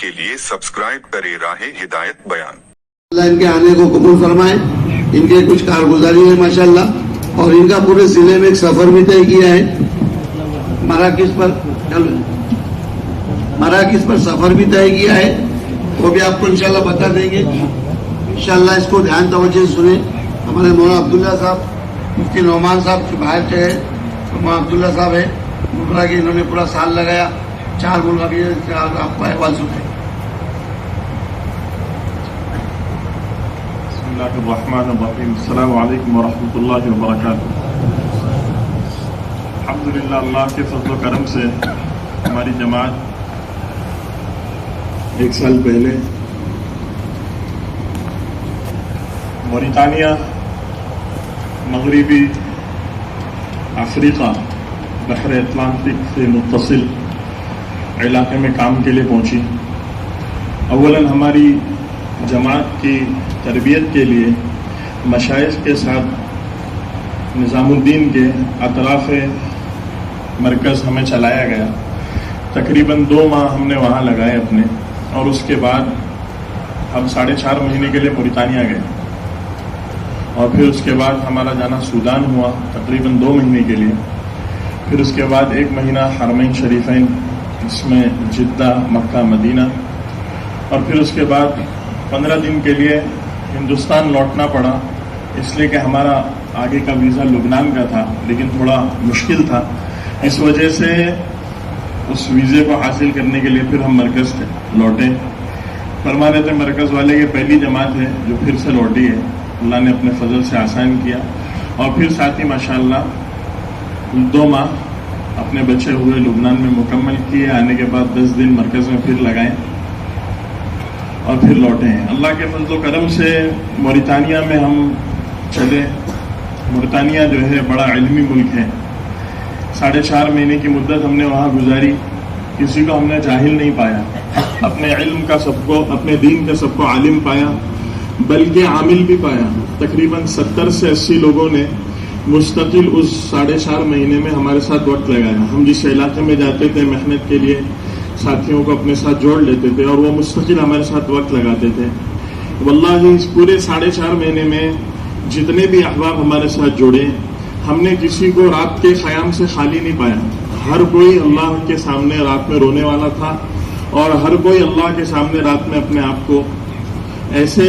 کے لیے سبسکرائب کرے راہ ہدایت بیان۔ اللہ ان کے آنے کو قبول فرمائے۔ ان کے کچھ کارگزاری ہے ماشاءاللہ، اور ان کا پورے ضلع میں ایک سفر بھی طے کیا ہے مراکز پر سفر بھی طے کیا ہے، وہ بھی آپ کو انشاءاللہ بتا دیں گے۔ انشاءاللہ اس کو دھیان توجہ سے سنیں۔ ہمارے مولانا عبداللہ صاحب، مفتی نعمان صاحب جو باہر کے ہیں، مولانا عبداللہ صاحب ہے عمرہ کی، انہوں نے پورا سال لگایا، 4 ملک ابھی آپ کو احوال سنیں۔ بسم اللہ الرحمن الرحیم۔ السلام علیکم ورحمۃ اللہ وبرکاتہ۔ الحمدللہ اللہ کے فضل و کرم سے ہماری جماعت 1 سال پہلے موریتانیہ، مغربی افریقہ، بحر اٹلانٹک سے متصل علاقے میں کام کے لیے پہنچی۔ اولاً ہماری جماعت کی تربیت کے لیے مشائخ کے ساتھ نظام الدین کے اطراف مرکز ہمیں چلایا گیا۔ تقریباً 2 ماہ ہم نے وہاں لگائے اپنے، اور اس کے بعد ہم 4.5 مہینے کے لیے موریتانیہ گئے، اور پھر اس کے بعد ہمارا جانا سودان ہوا تقریباً 2 مہینے کے لیے۔ پھر اس کے بعد 1 مہینہ حرمین شریفین، اس میں جدہ، مکہ، مدینہ، اور پھر اس کے بعد 15 دن کے لیے ہندوستان لوٹنا پڑا، اس لیے کہ ہمارا آگے کا ویزا لبنان کا تھا، لیکن تھوڑا مشکل تھا۔ اس وجہ سے اس ویزے کو حاصل کرنے کے لیے پھر ہم مرکز لوٹے۔ فرما رہے تھے مرکز والے کہ پہلی جماعت ہے جو پھر سے لوٹی ہے، اللہ نے اپنے فضل سے آسان کیا، اور پھر ساتھ ہی ماشاءاللہ 2 ماہ اپنے بچے ہوئے لبنان میں مکمل کیے۔ آنے کے بعد 10 دن مرکز میں پھر لگائے اور پھر لوٹے ہیں۔ اللہ کے فضل و کرم سے موریتانیہ میں ہم چلے۔ موریتانیہ جو ہے بڑا علمی ملک ہے۔ 4.5 مہینے کی مدت ہم نے وہاں گزاری، کسی کو ہم نے جاہل نہیں پایا، اپنے علم کا سب کو، اپنے دین کا سب کو عالم پایا، بلکہ عامل بھی پایا۔ تقریباً 70 سے 80 لوگوں نے مستقل اس 4.5 مہینے میں ہمارے ساتھ وقت لگایا۔ ہم جس علاقے میں جاتے تھے محنت کے لیے، ساتھیوں کو اپنے ساتھ جوڑ لیتے تھے، اور وہ مستقل ہمارے ساتھ وقت لگاتے تھے۔ واللہ اس پورے 4.5 مہینے میں جتنے بھی احباب ہمارے ساتھ جڑے، ہم نے کسی کو رات کے قیام سے خالی نہیں پایا۔ ہر کوئی اللہ کے سامنے رات میں رونے والا تھا، اور ہر کوئی اللہ کے سامنے رات میں اپنے آپ کو ایسے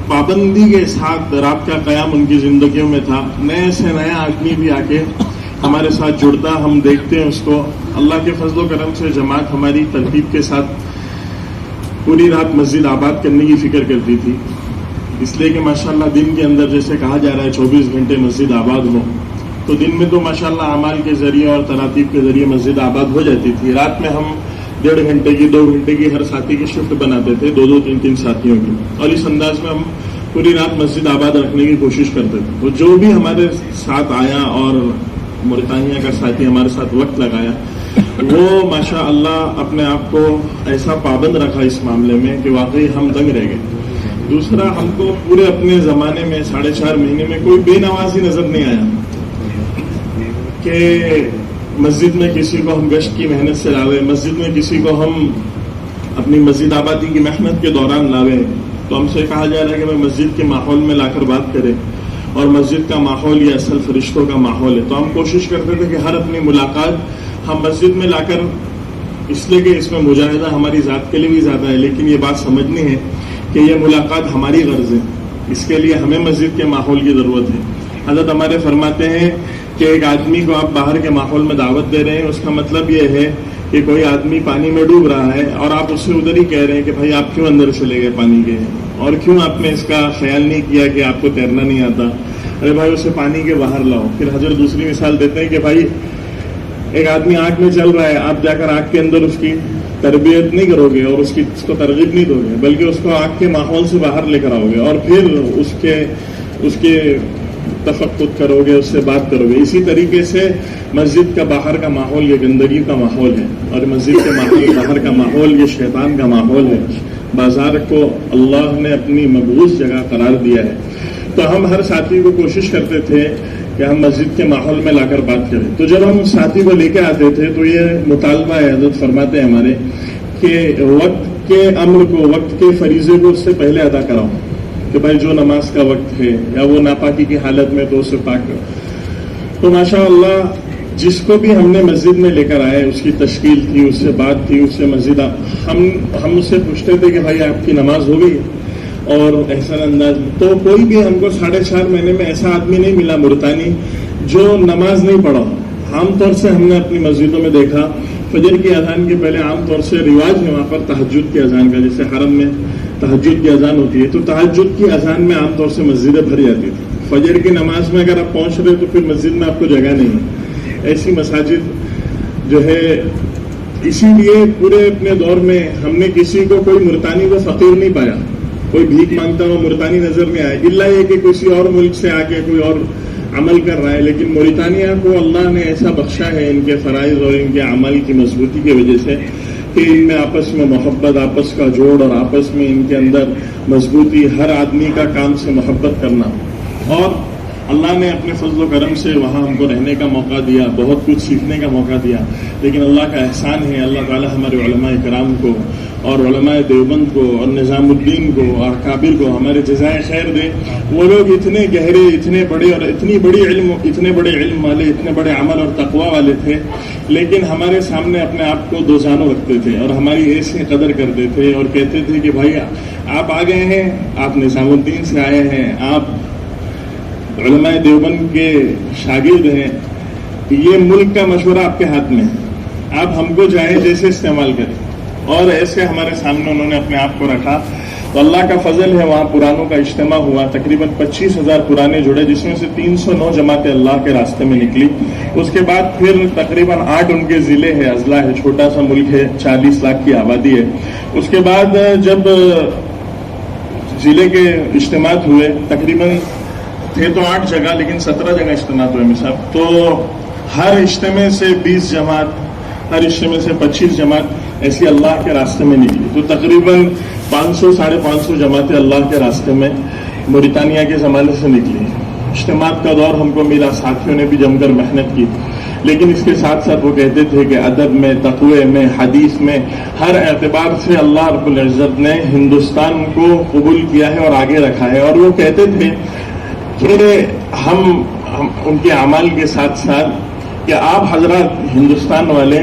پابندی کے ساتھ رات کا قیام ان کی زندگیوں میں تھا۔ نئے سے نیا آدمی بھی آ کے ہمارے ساتھ جڑتا، ہم دیکھتے ہیں اس کو۔ اللہ کے فضل و کرم سے جماعت ہماری ترتیب کے ساتھ پوری رات مسجد آباد کرنے کی فکر کرتی تھی، اس لیے کہ ماشاءاللہ دن کے اندر جیسے کہا جا رہا ہے 24 گھنٹے مسجد آباد ہو، تو دن میں تو ماشاءاللہ اعمال کے ذریعے اور تراتیب کے ذریعے مسجد آباد ہو جاتی تھی۔ رات میں ہم 1.5 گھنٹے کی، 2 گھنٹے کی ہر ساتھی کی شفٹ بناتے تھے، 2-2 3-3 ساتھیوں کی، اور اس انداز میں ہم پوری رات مسجد آباد رکھنے کی کوشش کرتے تھے۔ تو جو بھی ہمارے ساتھ آیا اور موریتانیہ کا ساتھی ہمارے ساتھ وقت لگایا، وہ ماشاء اللہ اپنے آپ کو ایسا پابند رکھا اس معاملے میں کہ واقعی ہم دنگ رہ گئے۔ دوسرا، ہم کو پورے اپنے زمانے میں 4.5 مہینے میں کوئی بے نوازی نظر نہیں آیا کہ مسجد میں کسی کو ہم گشت کی محنت سے لاوے، مسجد میں کسی کو ہم اپنی مسجد آبادی کی محنت کے دوران لاوے۔ تو ہم سے کہا جا رہا ہے کہ میں مسجد کے ماحول میں لا کر بات کرے، اور مسجد کا ماحول یہ اصل فرشتوں کا ماحول ہے۔ تو ہم کوشش کرتے تھے کہ ہر اپنی ملاقات ہم مسجد میں لا کر، اس لیے کہ اس میں مجاہدہ ہماری ذات کے لیے بھی زیادہ ہے، لیکن یہ بات سمجھنی ہے کہ یہ ملاقات ہماری غرض ہے، اس کے لیے ہمیں مسجد کے ماحول کی ضرورت ہے۔ حضرت ہمارے فرماتے ہیں کہ ایک آدمی کو آپ باہر کے ماحول میں دعوت دے رہے ہیں، اس کا مطلب یہ ہے کہ کوئی آدمی پانی میں ڈوب رہا ہے، اور آپ اس سے ادھر ہی کہہ رہے ہیں کہ بھائی آپ کیوں اندر چلے گئے پانی کے، اور کیوں آپ نے اس کا خیال نہیں کیا کہ آپ کو تیرنا نہیں آتا، ارے بھائی اسے پانی کے باہر لاؤ۔ پھر حضرت دوسری مثال دیتے ہیں کہ بھائی ایک آدمی آگ میں چل رہا ہے، آپ جا کر آگ کے اندر اس کی تربیت نہیں کرو گے اور اس کو ترغیب نہیں دو گے، بلکہ اس کو آگ کے ماحول سے باہر لے کر آؤ گے، اور پھر اس کے تفقد کرو گے، اس سے بات کرو گے۔ اسی طریقے سے مسجد کا باہر کا ماحول یہ گندگی کا ماحول ہے، اور مسجد کے باہر کا ماحول یہ شیطان کا ماحول ہے۔ بازار کو اللہ نے اپنی مقبوض جگہ قرار دیا ہے۔ تو ہم ہر ساتھی کو کوشش کرتے تھے کہ ہم مسجد کے ماحول میں لا کر بات کریں۔ تو جب ہم ساتھی کو لے کے آتے تھے تو یہ مطالبہ ہے، حضرت فرماتے ہیں ہمارے کہ وقت کے امر کو، وقت کے فریضے کو اس سے پہلے ادا کراؤں کہ بھائی جو نماز کا وقت ہے یا وہ ناپاکی کی حالت میں تو اسے پاک کرو۔ تو ماشاء اللہ جس کو بھی ہم نے مسجد میں لے کر آئے، اس کی تشکیل تھی، اس سے بات تھی، اس سے مسجد ہم اس سے پوچھتے تھے کہ بھائی آپ کی نماز ہو گئی اور احسن انداز، تو کوئی بھی ہم کو 4.5 مہینے میں ایسا آدمی نہیں ملا ملتانی جو نماز نہیں پڑھا۔ عام طور سے ہم نے اپنی مسجدوں میں دیکھا فجر کی اذان کے پہلے عام طور سے رواج ہے وہاں پر تہجد کی اذان کا، جیسے حرم میں تہجد کی اذان ہوتی ہے، تو تہجد کی اذان میں عام طور سے مسجدیں بھر جاتی تھی۔ فجر کی نماز میں اگر آپ پہنچ رہے تو پھر مسجد میں آپ کو جگہ نہیں ہے۔ ایسی مساجد جو ہے، اسی لیے پورے اپنے دور میں ہم نے کسی کو، کوئی ملتانی کو فقیر نہیں پایا، کوئی بھیک مانگتا ہوا ملتانی نظر نہیں آیا، الا یہ کہ کسی اور ملک سے آ کے کوئی اور عمل کر رہا ہے۔ لیکن موریتانیہ کو اللہ نے ایسا بخشا ہے ان کے فرائض اور ان کے عمل کی مضبوطی کی وجہ سے کہ ان میں آپس میں محبت، آپس کا جوڑ اور آپس میں ان کے اندر مضبوطی، ہر آدمی کا کام سے محبت کرنا، اور اللہ نے اپنے فضل و کرم سے وہاں ہم کو رہنے کا موقع دیا، بہت کچھ سیکھنے کا موقع دیا۔ لیکن اللہ کا احسان ہے، اللہ تعالیٰ ہمارے علماء کرام کو اور علماء دیوبند کو اور نظام الدین کو اور کابر کو ہمارے جزائے خیر دے۔ وہ لوگ اتنے گہرے، اتنے بڑے اور اتنے بڑے علم والے، اتنے بڑے عمل اور تقوی والے تھے، لیکن ہمارے سامنے اپنے آپ کو دوزانوں رکھتے تھے اور ہماری ایسی قدر کرتے تھے اور کہتے تھے کہ بھائی آپ آ گئے ہیں، آپ نظام الدین سے آئے ہیں، آپ علماء دیوبند کے شاگرد ہیں، یہ ملک کا مشورہ آپ کے ہاتھ میں ہے، آپ ہم کو چاہے جیسے استعمال کریں۔ اور ایسے ہمارے سامنے انہوں نے اپنے آپ کو رکھا۔ تو اللہ کا فضل ہے، وہاں پرانوں کا اجتماع ہوا، تقریباً 25,000 پرانے جڑے، جس میں سے 309 جماعتیں اللہ کے راستے میں نکلی۔ اس کے بعد پھر تقریباً 8 ان کے ضلع ہے، اضلاع ہے، چھوٹا سا ملک ہے، 40 لاکھ کی آبادی ہے۔ اس کے بعد جب ضلع کے اجتماعات ہوئے، تقریباً تھے تو 8 جگہ، لیکن 17 جگہ اجتماعات ہوئے صاحب، تو ہر اجتماع سے 20 جماعت، ہر اجتماع سے 25 جماعت ایسی اللہ کے راستے میں نکلی۔ تو تقریباً 500 ساڑھے 500 جماعتیں اللہ کے راستے میں موریتانیہ کے زمانے سے نکلی۔ اجتماعات کا دور ہم کو ملا، ساتھیوں نے بھی جم کر محنت کی، لیکن اس کے ساتھ ساتھ وہ کہتے تھے کہ ادب میں، تقوی میں، حدیث میں، ہر اعتبار سے اللہ رب العزت نے ہندوستان کو قبول کیا ہے اور آگے رکھا ہے۔ اور وہ کہتے تھے کہ ہم ان کے اعمال کے ساتھ ساتھ کہ آپ حضرات ہندوستان والے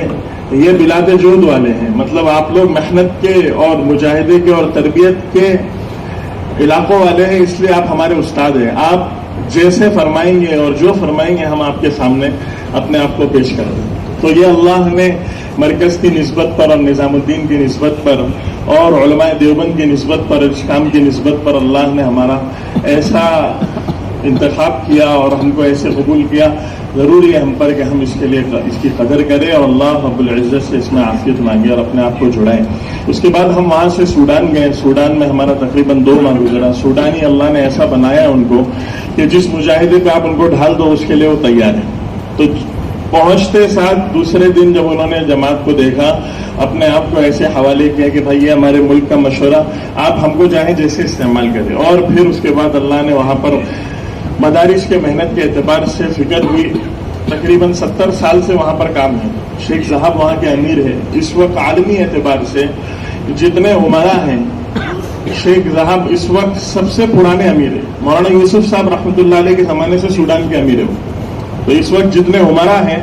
یہ بلاد جود والے ہیں، مطلب آپ لوگ محنت کے اور مجاہدے کے اور تربیت کے علاقوں والے ہیں، اس لیے آپ ہمارے استاد ہیں، آپ جیسے فرمائیں گے اور جو فرمائیں گے ہم آپ کے سامنے اپنے آپ کو پیش کر دیں۔ تو یہ اللہ نے مرکز کی نسبت پر اور نظام الدین کی نسبت پر اور علماء دیوبند کی نسبت پر، اشکام کی نسبت پر اللہ نے ہمارا ایسا انتخاب کیا اور ہم کو ایسے قبول کیا۔ ضروری ہے ہم پر کہ ہم اس کے لیے اس کی قدر کریں اور اللہ رب العزت سے اس میں عافیت مانگے اور اپنے آپ کو جڑائیں۔ اس کے بعد ہم وہاں سے سوڈان گئے، سوڈان میں ہمارا تقریباً 2 ماہ گزرا۔ سوڈانی اللہ نے ایسا بنایا ان کو کہ جس مجاہدے پہ آپ ان کو ڈھال دو اس کے لیے وہ تیار ہے۔ تو پہنچتے ساتھ دوسرے دن جب انہوں نے جماعت کو دیکھا، اپنے آپ کو ایسے حوالے کیا کہ بھائی یہ ہمارے ملک کا مشورہ، آپ ہم کو چاہیں جیسے استعمال کریں۔ اور پھر اس کے بعد اللہ نے وہاں پر مدارس کے محنت کے اعتبار سے فکر ہوئی، تقریباً 70 سال سے وہاں پر کام ہے۔ شیخ صاحب وہاں کے امیر ہے، اس وقت عالمی اعتبار سے جتنے عمرا ہیں، شیخ صاحب اس وقت سب سے پرانے امیر ہیں۔ مولانا یوسف صاحب رحمۃ اللہ علیہ کے زمانے سے سوڈان کے امیر ہیں۔ تو اس وقت جتنے عمرا ہیں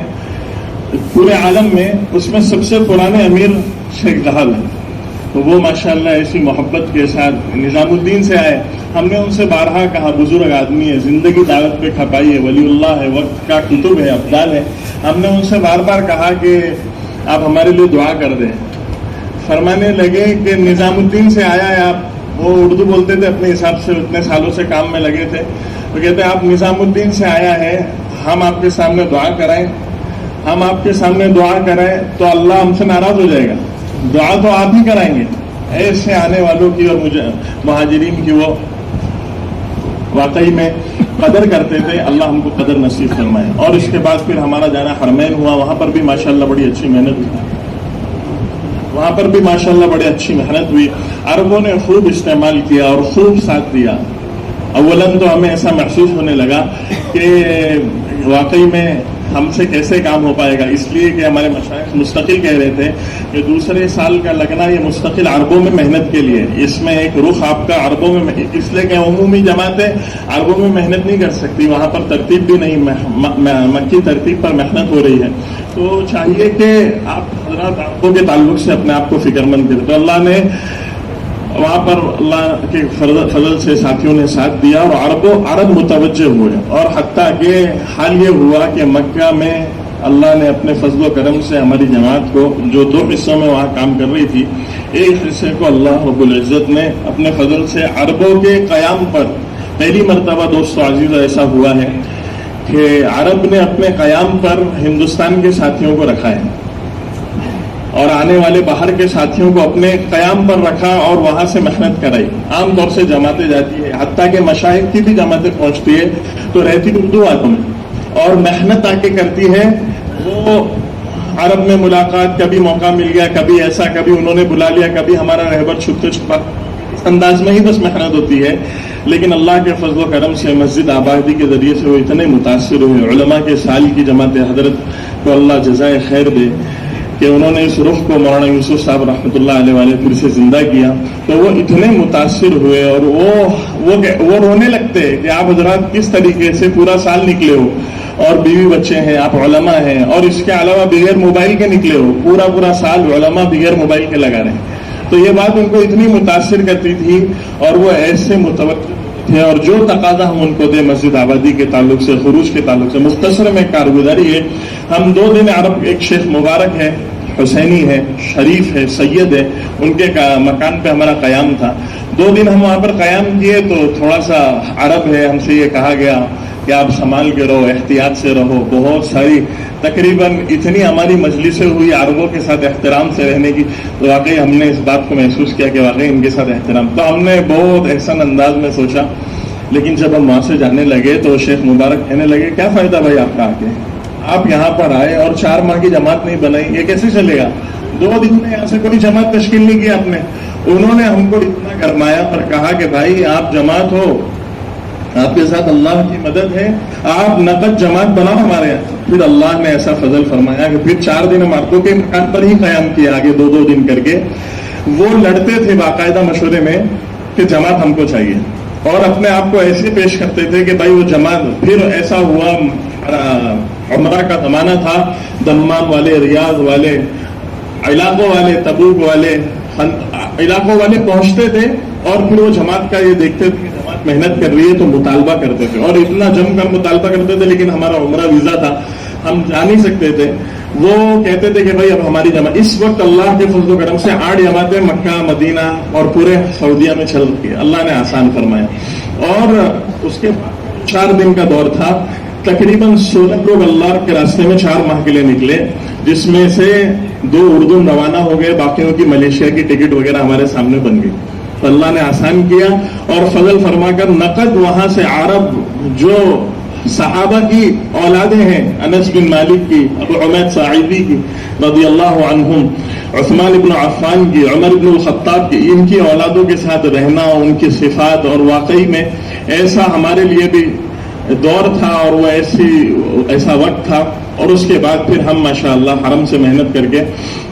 پورے عالم میں، اس میں سب سے پرانے امیر شیخ صاحب ہیں۔ تو وہ ماشاءاللہ ایسی محبت کے ساتھ نظام الدین سے آئے۔ ہم نے ان سے بارہا کہا، بزرگ آدمی ہے، زندگی دعوت پہ کھپائی ہے، ولی اللہ ہے، وقت کا کتب ہے، افضال ہے۔ ہم نے ان سے بار بار کہا کہ آپ ہمارے لیے دعا کر دیں۔ فرمانے لگے کہ نظام الدین سے آیا ہے آپ، وہ اردو بولتے تھے اپنے حساب سے، اتنے سالوں سے کام میں لگے تھے، وہ کہتے ہیں آپ نظام الدین سے آیا ہے، ہم آپ کے سامنے دعا کرائیں، ہم آپ کے سامنے دعا کریں تو اللہ ہم سے ناراض ہو جائے گا، دعا تو آپ ہی کرائیں گے۔ ایسے آنے والوں کی اور مہاجرین کی وہ واقعی میں قدر کرتے تھے، اللہ ہم کو قدر نصیب فرمائے۔ اور اس کے بعد پھر ہمارا جانا حرمین ہوا، وہاں پر بھی ماشاءاللہ بڑی اچھی محنت ہوئی، وہاں پر بھی ماشاءاللہ بڑی اچھی محنت ہوئی۔ عربوں نے خوب استعمال کیا اور خوب ساتھ دیا۔ اولاً تو ہمیں ایسا محسوس ہونے لگا کہ واقعی میں ہم سے کیسے کام ہو پائے گا، اس لیے کہ ہمارے مشائخ مستقل کہہ رہے تھے کہ دوسرے سال کا لگنا یہ مستقل عربوں میں محنت کے لیے، اس میں ایک رخ آپ کا عربوں میں، اس لیے کہ عمومی جماعتیں عربوں میں محنت نہیں کر سکتی، وہاں پر ترتیب بھی نہیں، مکی ترتیب پر محنت ہو رہی ہے، تو چاہیے کہ آپ حضرات عربوں کے تعلق سے اپنے آپ کو فکر مند کریں۔ تو اللہ نے وہاں پر اللہ کے فضل سے ساتھیوں نے ساتھ دیا اور عرب متوجہ ہوئے، اور حتیٰ کہ حال یہ ہوا کہ مکہ میں اللہ نے اپنے فضل و کرم سے ہماری جماعت کو جو 2 حصوں میں وہاں کام کر رہی تھی، ایک حصے کو اللہ رب العزت نے اپنے فضل سے عربوں کے قیام پر پہلی مرتبہ دوستو عزیز ایسا ہوا ہے کہ عرب نے اپنے قیام پر ہندوستان کے ساتھیوں کو رکھا ہے اور آنے والے باہر کے ساتھیوں کو اپنے قیام پر رکھا اور وہاں سے محنت کرائی۔ عام طور سے جماعتیں جاتی ہے، حتیٰ کہ مشائخ کی بھی جماعتیں پہنچتی ہے تو رہتی اردو آدمی میں، اور محنت آ کے کرتی ہے وہ عرب میں ملاقات، کبھی موقع مل گیا، کبھی ایسا، کبھی انہوں نے بلا لیا، کبھی ہمارا رہبر چھپتے چھپا، اس انداز میں ہی بس محنت ہوتی ہے۔ لیکن اللہ کے فضل و کرم سے مسجد آبادی کے ذریعے سے وہ اتنے متاثر ہوئے، علماء کے سال کی جماعت حضرت کو اللہ جزائے خیر دے کہ انہوں نے اس رخ کو مولانا یوسف صاحب رحمۃ اللہ علیہ والے پھر سے زندہ کیا، تو وہ اتنے متاثر ہوئے اور وہ رونے لگتے کہ آپ حضرات کس طریقے سے پورا سال نکلے ہو، اور بیوی بچے ہیں، آپ علماء ہیں، اور اس کے علاوہ بغیر موبائل کے نکلے ہو، پورا سال علماء بغیر موبائل کے لگا رہے ہیں۔ تو یہ بات ان کو اتنی متاثر کرتی تھی اور وہ ایسے متوجہ تھے، اور جو تقاضا ہم ان کو دے مسجد آبادی کے تعلق سے، خروج کے تعلق سے، مختصر میں کارگزاری ہے۔ ہم 2 دن عرب، ایک شیخ مبارک ہے، حسینی ہے، شریف ہے، سید ہے، ان کے مکان پہ ہمارا قیام تھا، 2 دن ہم وہاں پر قیام کیے، تو تھوڑا سا عرب ہے، ہم سے یہ کہا گیا کہ آپ سنبھال کے رہو، احتیاط سے رہو، بہت ساری تقریباً اتنی ہماری مجلسیں ہوئی عربوں کے ساتھ احترام سے رہنے کی، تو واقعی ہم نے اس بات کو محسوس کیا کہ واقعی ان کے ساتھ احترام، تو ہم نے بہت احسن انداز میں سوچا۔ لیکن جب ہم وہاں سے جانے لگے تو شیخ مبارک کہنے لگے کیا فائدہ بھائی آپ کا آگے، آپ یہاں پر آئے اور 4 ماہ کی جماعت نہیں بنائی، یہ کیسے چلے گا؟ 2 دن میں یہاں سے کوئی جماعت تشکیل نہیں کی آپ نے۔ انہوں نے ہم کو اتنا گرمایا اور کہا کہ بھائی آپ جماعت ہو، آپ کے ساتھ اللہ کی مدد ہے، آپ نقد جماعت بناؤ ہمارے یہاں۔ پھر اللہ نے ایسا فضل فرمایا کہ پھر 4 دن ہم عربوں کے مکان پر ہی قیام کیا، آگے 2 دن کر کے۔ وہ لڑتے تھے باقاعدہ مشورے میں کہ جماعت ہم کو چاہیے، اور اپنے آپ کو ایسے پیش کرتے تھے کہ بھائی وہ جماعت۔ پھر ایسا ہوا، عمرہ کا زمانہ تھا، دمام والے، ریاض والے، علاقوں والے، تبوک والے، علاقوں والے پہنچتے تھے، اور پھر وہ جماعت کا یہ دیکھتے تھے کہ جماعت محنت کر رہی ہے تو مطالبہ کرتے تھے، اور اتنا جم کر مطالبہ کرتے تھے، لیکن ہمارا عمرہ ویزا تھا، ہم جا نہیں سکتے تھے۔ وہ کہتے تھے کہ بھائی اب ہماری جماعت، اس وقت اللہ کے فضل و کرم سے 8 جماعتیں مکہ، مدینہ اور پورے سعودیہ میں چل رہی ہے، اللہ نے آسان فرمایا۔ اور اس کے بعد 4 دن کا دور تھا، تقریباً 16 لوگ اللہ کے راستے میں 4 ماہ کے لیے نکلے، جس میں سے 2 اردن روانہ ہو گئے، باقیوں کی ملیشیا کی ٹکٹ وغیرہ ہمارے سامنے بن گئی۔ تو اللہ نے آسان کیا اور فضل فرما کر نقد وہاں سے عرب جو صحابہ کی اولادیں ہیں، انس بن مالک کی، ابو عمید ساعدی کی رضی اللہ عنہم، عثمان بن عفان کی، عمر بن الخطاب کی، ان کی اولادوں کے ساتھ رہنا، ان کی صفات، اور واقعی میں ایسا ہمارے لیے بھی دور تھا اور وہ ایسا وقت تھا۔ اور اس کے بعد پھر ہم ماشاءاللہ حرم سے محنت کر کے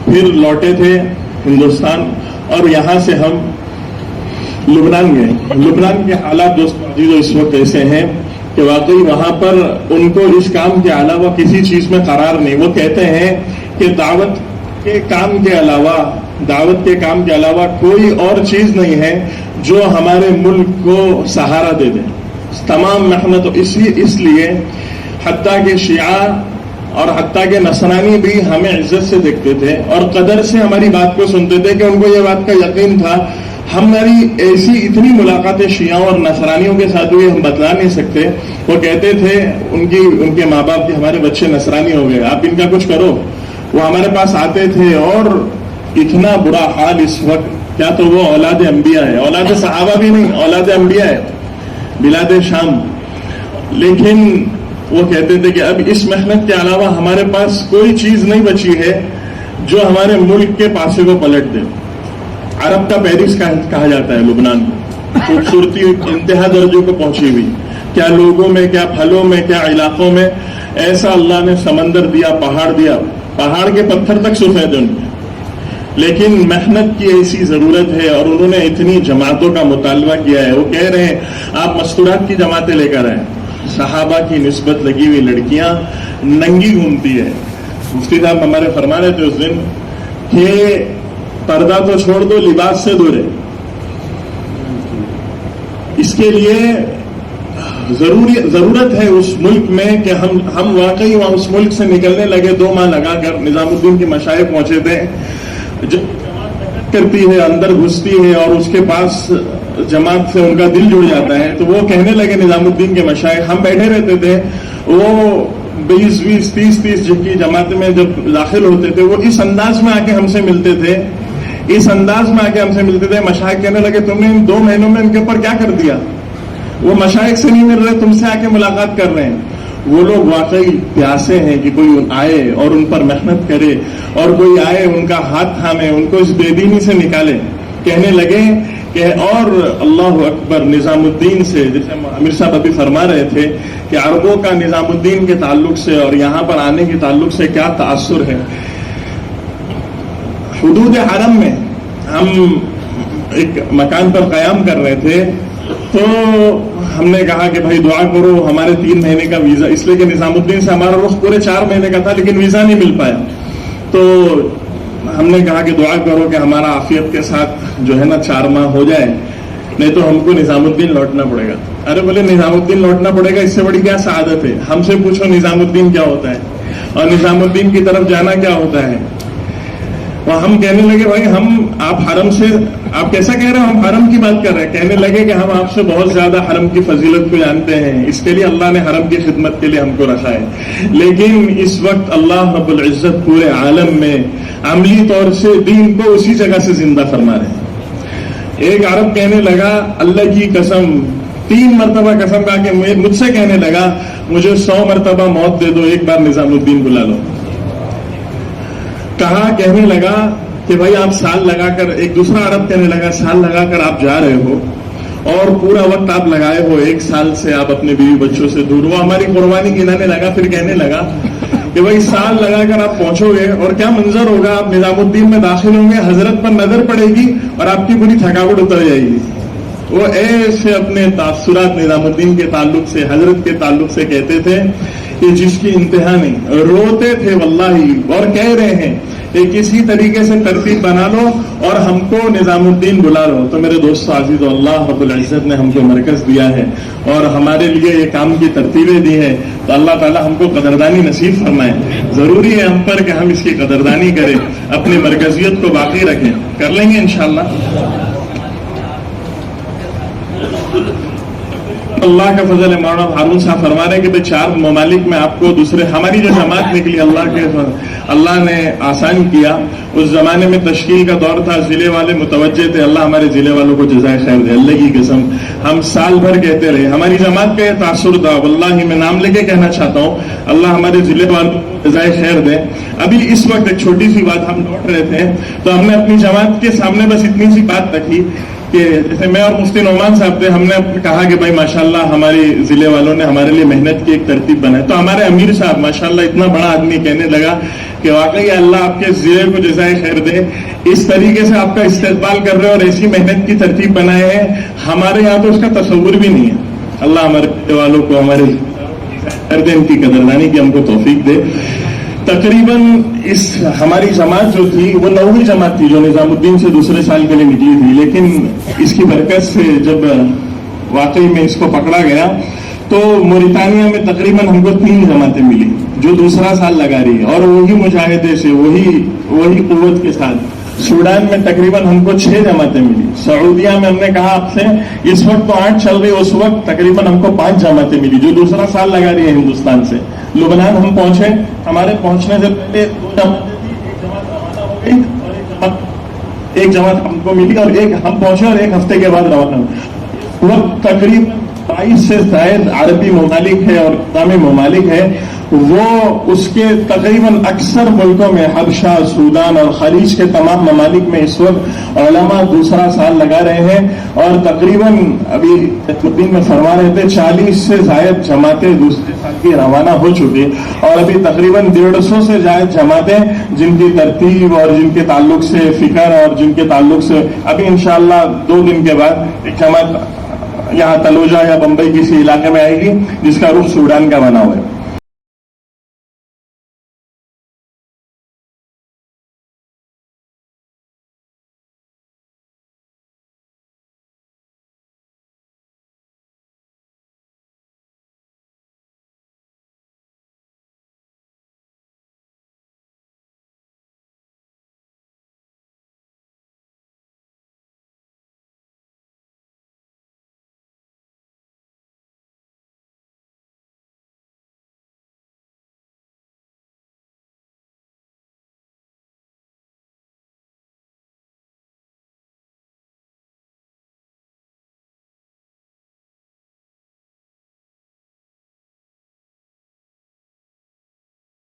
پھر لوٹے تھے ہندوستان، اور یہاں سے ہم لبنان گئے۔ لبنان کے حالات دوستو عزیزو اس وقت ایسے ہیں کہ واقعی وہاں پر ان کو اس کام کے علاوہ کسی چیز میں قرار نہیں۔ وہ کہتے ہیں کہ دعوت کے کام کے علاوہ کوئی اور چیز نہیں ہے جو ہمارے ملک کو سہارا دے دے، تمام محنت۔ اس لیے حتیٰ کہ شیعہ اور حتیٰ کہ نصرانی بھی ہمیں عزت سے دیکھتے تھے اور قدر سے ہماری بات کو سنتے تھے، کہ ان کو یہ بات کا یقین تھا۔ ہماری ایسی اتنی ملاقاتیں شیعوں اور نصرانیوں کے ساتھ ہوئی، ہم بتلا نہیں سکتے۔ وہ کہتے تھے ان کے ماں باپ کہ ہمارے بچے نصرانی ہو گئے، آپ ان کا کچھ کرو۔ وہ ہمارے پاس آتے تھے، اور اتنا برا حال اس وقت، کیا تو وہ اولاد انبیاء ہے، اولاد صحابہ بھی نہیں، اولاد انبیاء ہے، بلاد شام۔ لیکن وہ کہتے تھے کہ اب اس محنت کے علاوہ ہمارے پاس کوئی چیز نہیں بچی ہے جو ہمارے ملک کے پاسے کو پلٹ دے۔ عرب کا پیرس کہا جاتا ہے لبنان کو، خوبصورتی انتہا درجوں کو پہنچی ہوئی، کیا لوگوں میں، کیا پھلوں میں، کیا علاقوں میں۔ ایسا اللہ نے سمندر دیا، پہاڑ کے پتھر تک سفید ان کے، لیکن محنت کی ایسی ضرورت ہے اور انہوں نے اتنی جماعتوں کا مطالبہ کیا ہے. وہ کہہ رہے ہیں آپ مستورات کی جماعتیں لے کر آئیں، صحابہ کی نسبت لگی ہوئی لڑکیاں ننگی گھومتی ہے. مفتی صاحب ہمارے فرما رہے تھے اس دن کہ پردہ تو چھوڑ دو، لباس سے دور ہے. اس کے لیے ضرورت ہے اس ملک میں کہ ہم واقعی وہاں اس ملک سے نکلنے لگے. 2 ماہ لگا کر نظام الدین کے مشائخ پہنچے تھے. جب کرتی ہے اندر گھستی ہے اور اس کے پاس جماعت سے ان کا دل جڑ جاتا ہے، تو وہ کہنے لگے نظام الدین کے مشائخ، ہم بیٹھے رہتے تھے، وہ 20 30 کی جماعت میں جب داخل ہوتے تھے وہ اس انداز میں آ کے ہم سے ملتے تھے، مشائخ کہنے لگے تم نے ان 2 مہینوں میں ان کے اوپر کیا کر دیا؟ وہ مشائخ سے نہیں مل رہے، تم سے آ کے ملاقات کر رہے ہیں. وہ لوگ واقعی پیاسے ہیں کہ کوئی آئے اور ان پر محنت کرے، اور کوئی آئے ان کا ہاتھ تھامے، ان کو اس بے دینی سے نکالے. کہنے لگے کہ اور اللہ اکبر، نظام الدین سے، جیسے امیر صاحب ابھی فرما رہے تھے کہ عربوں کا نظام الدین کے تعلق سے اور یہاں پر آنے کے تعلق سے کیا تاثر ہے. حدود حرم میں ہم ایک مکان پر قیام کر رہے تھے، تو ہم نے کہا کہ بھائی دعا کرو، ہمارے 3 مہینے کا ویزا، اس لیے کہ نظام الدین سے ہمارا رخ پورے 4 مہینے کا تھا لیکن ویزا نہیں مل پایا. تو ہم نے کہا کہ دعا کرو کہ ہمارا عافیت کے ساتھ جو ہے نا 4 ماہ ہو جائے، نہیں تو ہم کو نظام الدین لوٹنا پڑے گا. ارے بولے نظام الدین لوٹنا پڑے گا، اس سے بڑی کیا سعادت ہے؟ ہم سے پوچھو نظام الدین کیا ہوتا ہے اور نظام الدین کی طرف جانا کیا ہوتا ہے. ہم کہنے لگے بھائی آپ حرم سے، آپ کیسا کہہ رہے ہو؟ ہم حرم کی بات کر رہے ہیں. کہنے لگے کہ ہم آپ سے بہت زیادہ حرم کی فضیلت کو جانتے ہیں، اس کے لیے اللہ نے حرم کی خدمت کے لیے ہم کو رکھا ہے. لیکن اس وقت اللہ رب العزت پورے عالم میں عملی طور سے دین کو اسی جگہ سے زندہ فرما رہے ہیں. ایک عرب کہنے لگا اللہ کی قسم، 3 مرتبہ قسم کہا کہ مجھ سے کہنے لگا مجھے 100 مرتبہ موت دے دو، ایک بار نظام الدین بلا لو. کہنے لگا کہ بھائی آپ سال لگا کر، ایک دوسرا عرب کہنے لگا سال لگا کر آپ جا رہے ہو اور پورا وقت آپ لگائے ہو، 1 سال سے آپ اپنے بیوی بچوں سے دور. وہ ہماری قربانی گنانے لگا، پھر کہنے لگا کہ بھائی سال لگا کر آپ پہنچو گے اور کیا منظر ہوگا، آپ نظام الدین میں داخل ہوں گے، حضرت پر نظر پڑے گی اور آپ کی پوری تھکاوٹ اتر جائے گی. وہ ایسے اپنے تاثرات نظام الدین کے تعلق سے، حضرت کے تعلق سے کہتے تھے کہ جس کی انتہا نہیں. روتے تھے واللہ، اور کہہ رہے ہیں کہ کسی طریقے سے ترتیب بنا لو اور ہم کو نظام الدین بلا لو. تو میرے دوستو عزیز، اللہ رب العزت نے ہم کو مرکز دیا ہے اور ہمارے لیے یہ کام کی ترتیبیں دی ہے، تو اللہ تعالیٰ ہم کو قدردانی نصیب فرمائے. ضروری ہے ہم پر کہ ہم اس کی قدردانی کریں، اپنی مرکزیت کو باقی رکھیں. کر لیں گے انشاءاللہ. اللہ کا فضل ہے. مولانا ہارون صاحب فرما رہے ہیں کہ 4 ممالک میں آپ کو دوسرے، ہماری جو جماعت نکلی اللہ نے آسان کیا. اس زمانے میں تشکیل کا دور تھا، ضلع والے متوجہ تھے. اللہ ہمارے ضلع والوں کو جزائے خیر دے، اللہ کی قسم. ہم سال بھر کہتے رہے، ہماری جماعت کا یہ تاثر تھا. واللہ میں نام لے کے کہنا چاہتا ہوں، اللہ ہمارے ضلع والوں کو جزائے خیر دے. ابھی اس وقت ایک چھوٹی سی بات، ہم لوٹ رہے تھے تو ہم نے اپنی جماعت کے سامنے بس اتنی سی بات رکھی کہ جیسے میں اور مفتی نعمان صاحب تھے، ہم نے کہا کہ بھائی ماشاءاللہ ہماری ضلع والوں نے ہمارے لیے محنت کی، ایک ترتیب بنائی. تو ہمارے امیر صاحب ماشاءاللہ اتنا بڑا آدمی کہنے لگا کہ واقعی اللہ آپ کے ضلع کو جزائے خیر دے، اس طریقے سے آپ کا استقبال کر رہے اور ایسی محنت کی ترتیب بنائے ہیں، ہمارے یہاں تو اس کا تصور بھی نہیں ہے. اللہ ہمارے ضلع والوں کو ہمارے ان کی قدردانی کی ہم کو توفیق دے. تقریباً ہماری جماعت جو تھی وہ 9ویں جماعت تھی جو نظام الدین سے دوسرے سال کے لیے نکلی تھی، لیکن اس کی برکت سے جب واقعی میں اس کو پکڑا گیا تو موریتانیہ میں تقریباً ہم کو 3 جماعتیں ملی جو دوسرا سال لگا رہی ہے، اور وہی مجاہدے سے وہی قوت کے ساتھ. سوڈان میں تقریباً ہم کو 6 جماعتیں ملی. سعودیہ میں ہم نے کہا آپ سے اس وقت تو 8 چل رہی، اس وقت تقریباً ہم کو 5 جماعتیں ملی جو دوسرا سال لگا رہی ہے ہندوستان سے. لبنان ہم پہنچے، ہمارے پہنچنے سے پہلے 2 ایک جماعت ہم کو ملی اور ایک ہم پہنچے اور 1 ہفتے کے بعد روانہ ہوئے. وقت تقریباً 22 سے زائد عربی ممالک ہے اور اسلامی ممالک ہے، وہ اس کے تقریباً اکثر ملکوں میں حبشہ، سودان اور خلیج کے تمام ممالک میں اس وقت علماء دوسرا سال لگا رہے ہیں، اور تقریباً ابھی الدین میں فرما رہے تھے 40 سے زائد جماعتیں دوسرے سال کی روانہ ہو چکی، اور ابھی تقریباً 150 سے زائد جماعتیں جن کی ترتیب اور جن کے تعلق سے فکر اور جن کے تعلق سے ابھی انشاءاللہ 2 دن کے بعد ایک جماعت یہاں تلوجہ یا بمبئی کسی علاقے میں آئے گی جس کا رخ سوڈان کا بنا ہوا ہے۔